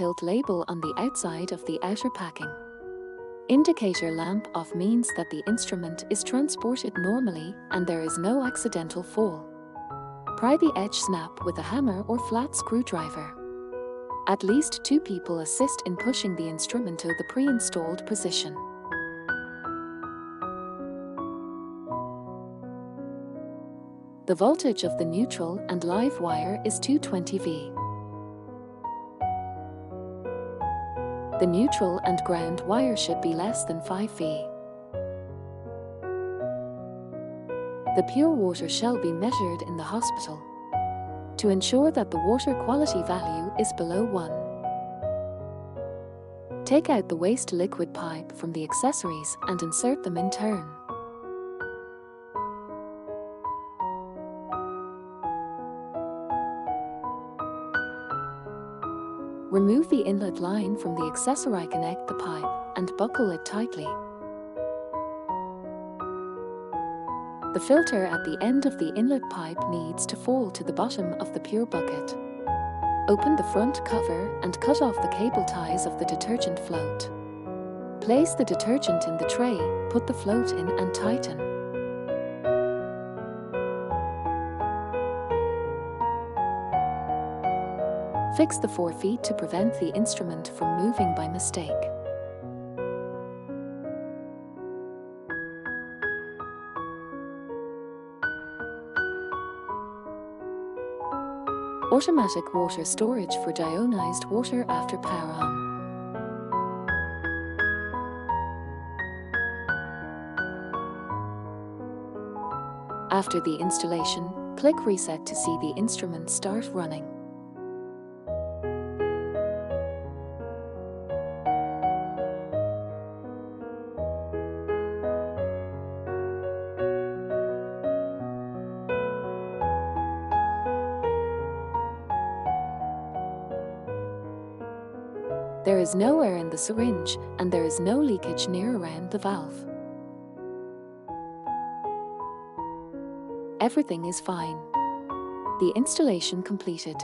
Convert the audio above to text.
tilt label on the outside of the outer packing. Indicator lamp off means that the instrument is transported normally and there is no accidental fall. Pry the edge snap with a hammer or flat screwdriver. At least 2 people assist in pushing the instrument to the pre-installed position. The voltage of the neutral and live wire is 220 V. The neutral and ground wire should be less than 5 V. The pure water shall be measured in the hospital to ensure that the water quality value is below 1. Take out the waste liquid pipe from the accessories and insert them in turn. Remove the inlet line from the accessory, connect the pipe, and buckle it tightly. The filter at the end of the inlet pipe needs to fall to the bottom of the pure bucket. Open the front cover and cut off the cable ties of the detergent float. Place the detergent in the tray, put the float in and tighten. Fix the 4 feet to prevent the instrument from moving by mistake. Automatic water storage for deionized water after power on. After the installation, click Reset to see the instrument start running. There is no air in the syringe and there is no leakage near around the valve. Everything is fine. The installation completed.